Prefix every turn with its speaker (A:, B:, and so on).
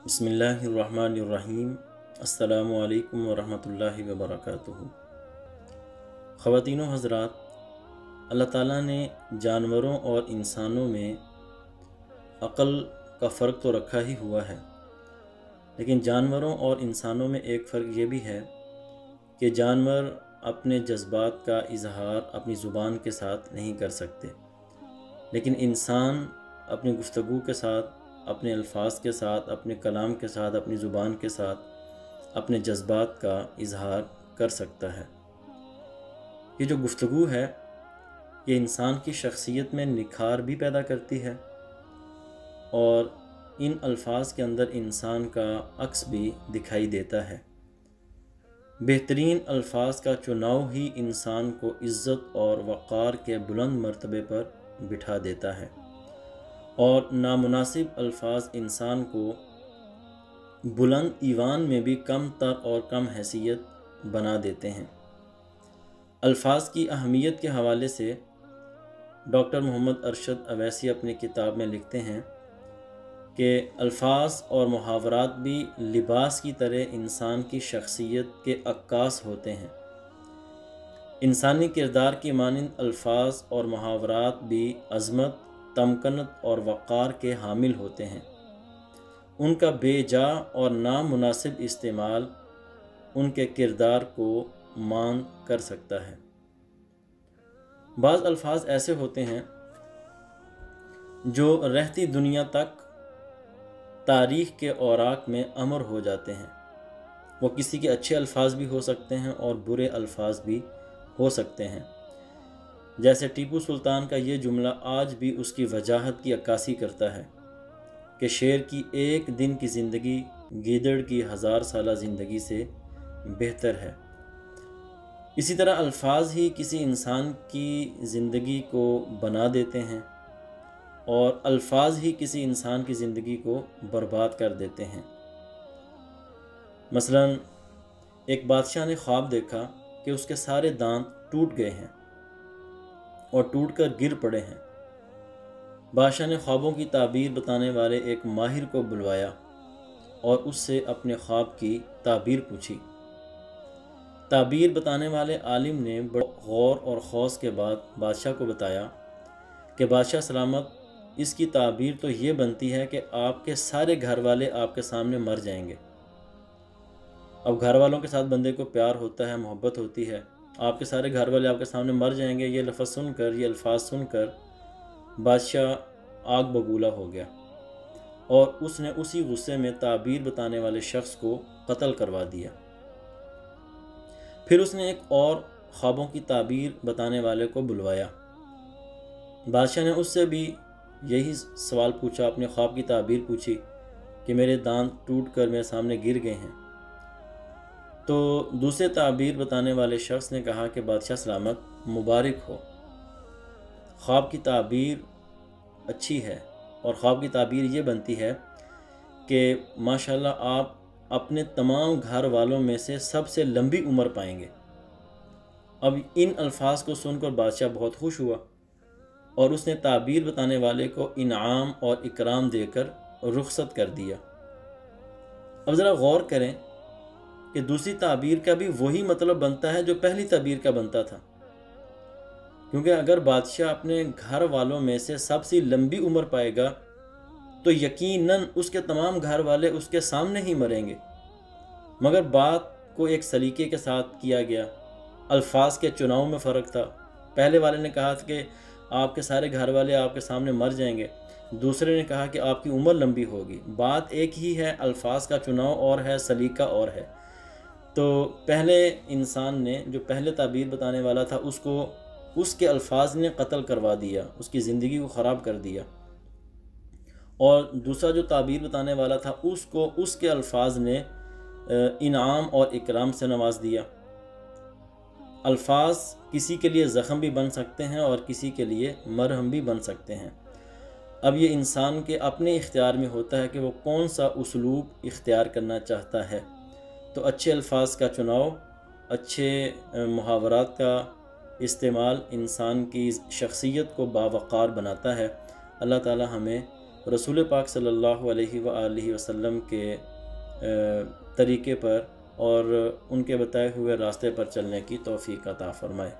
A: بسم اللہ الرحمن الرحیم۔ السلام علیکم ورحمۃ اللہ وبرکاتہ۔ خواتین و حضرات، اللہ تعالیٰ نے جانوروں اور انسانوں میں عقل کا فرق تو رکھا ہی ہوا ہے، لیکن جانوروں اور انسانوں میں ایک فرق یہ بھی ہے کہ جانور اپنے جذبات کا اظہار اپنی زبان کے ساتھ نہیں کر سکتے، لیکن انسان اپنی گفتگو کے ساتھ، اپنے الفاظ کے ساتھ، اپنے کلام کے ساتھ، اپنی زبان کے ساتھ اپنے جذبات کا اظہار کر سکتا ہے۔ یہ جو گفتگو ہے یہ انسان کی شخصیت میں نکھار بھی پیدا کرتی ہے اور ان الفاظ کے اندر انسان کا عکس بھی دکھائی دیتا ہے۔ بہترین الفاظ کا چناؤ ہی انسان کو عزت اور وقار کے بلند مرتبے پر بٹھا دیتا ہے، اور نامناسب الفاظ انسان کو بلند ایوان میں بھی کم تر اور کم حیثیت بنا دیتے ہیں۔ الفاظ کی اہمیت کے حوالے سے ڈاکٹر محمد ارشد اویسی اپنی کتاب میں لکھتے ہیں کہ الفاظ اور محاورات بھی لباس کی طرح انسان کی شخصیت کے عکاس ہوتے ہیں۔ انسانی کردار کی مانند الفاظ اور محاورات بھی عظمت، تمکنت اور وقار کے حامل ہوتے ہیں۔ ان کا بے جا اور نامناسب استعمال ان کے کردار کو مان کر سکتا ہے۔ بعض الفاظ ایسے ہوتے ہیں جو رہتی دنیا تک تاریخ کے اوراق میں امر ہو جاتے ہیں۔ وہ کسی کے اچھے الفاظ بھی ہو سکتے ہیں اور برے الفاظ بھی ہو سکتے ہیں، جیسے ٹیپو سلطان کا یہ جملہ آج بھی اس کی وجاہت کی عکاسی کرتا ہے کہ شیر کی ایک دن کی زندگی گیدڑ کی 1000 سالہ زندگی سے بہتر ہے۔ اسی طرح الفاظ ہی کسی انسان کی زندگی کو بنا دیتے ہیں اور الفاظ ہی کسی انسان کی زندگی کو برباد کر دیتے ہیں۔ مثلا ایک بادشاہ نے خواب دیکھا کہ اس کے سارے دانت ٹوٹ گئے ہیں اور ٹوٹ کر گر پڑے ہیں۔ بادشاہ نے خوابوں کی تعبیر بتانے والے ایک ماہر کو بلوایا اور اس سے اپنے خواب کی تعبیر پوچھی۔ تعبیر بتانے والے عالم نے بڑے غور اور خوض کے بعد بادشاہ کو بتایا کہ بادشاہ سلامت، اس کی تعبیر تو یہ بنتی ہے کہ آپ کے سارے گھر والے آپ کے سامنے مر جائیں گے۔ اب گھر والوں کے ساتھ بندے کو پیار ہوتا ہے، محبت ہوتی ہے، آپ کے سارے گھر والے آپ کے سامنے مر جائیں گے، یہ لفظ سن کر، یہ الفاظ سن کر بادشاہ آگ ببولا ہو گیا اور اس نے اسی غصے میں تعبیر بتانے والے شخص کو قتل کروا دیا۔ پھر اس نے ایک اور خوابوں کی تعبیر بتانے والے کو بلوایا۔ بادشاہ نے اس سے بھی یہی سوال پوچھا، اپنے خواب کی تعبیر پوچھی کہ میرے دانت ٹوٹ کر میرے سامنے گر گئے ہیں۔ تو دوسرے تعبیر بتانے والے شخص نے کہا کہ بادشاہ سلامت، مبارک ہو، خواب کی تعبیر اچھی ہے اور خواب کی تعبیر یہ بنتی ہے کہ ماشاءاللہ آپ اپنے تمام گھر والوں میں سے سب سے لمبی عمر پائیں گے۔ اب ان الفاظ کو سن کر بادشاہ بہت خوش ہوا اور اس نے تعبیر بتانے والے کو انعام اور اکرام دے کر رخصت کر دیا۔ اب ذرا غور کریں کہ دوسری تعبیر کا بھی وہی مطلب بنتا ہے جو پہلی تعبیر کا بنتا تھا، کیونکہ اگر بادشاہ اپنے گھر والوں میں سے سب سے لمبی عمر پائے گا تو یقیناً اس کے تمام گھر والے اس کے سامنے ہی مریں گے، مگر بات کو ایک سلیقے کے ساتھ کیا گیا۔ الفاظ کے چناؤ میں فرق تھا۔ پہلے والے نے کہا تھا کہ آپ کے سارے گھر والے آپ کے سامنے مر جائیں گے، دوسرے نے کہا کہ آپ کی عمر لمبی ہوگی۔ بات ایک ہی ہے، الفاظ کا چناؤ اور ہے، سلیقہ اور ہے۔ تو پہلے انسان نے، جو پہلے تعبیر بتانے والا تھا، اس کو اس کے الفاظ نے قتل کروا دیا، اس کی زندگی کو خراب کر دیا، اور دوسرا جو تعبیر بتانے والا تھا اس کو اس کے الفاظ نے انعام اور اکرام سے نواز دیا۔ الفاظ کسی کے لیے زخم بھی بن سکتے ہیں اور کسی کے لیے مرہم بھی بن سکتے ہیں۔ اب یہ انسان کے اپنے اختیار میں ہوتا ہے کہ وہ کون سا اسلوب اختیار کرنا چاہتا ہے۔ تو اچھے الفاظ کا چناؤ، اچھے محاورات کا استعمال انسان کی شخصیت کو باوقار بناتا ہے۔ اللہ تعالی ہمیں رسول پاک صلی اللہ علیہ وآلہ وسلم کے طریقے پر اور ان کے بتائے ہوئے راستے پر چلنے کی توفیق عطا فرمائے۔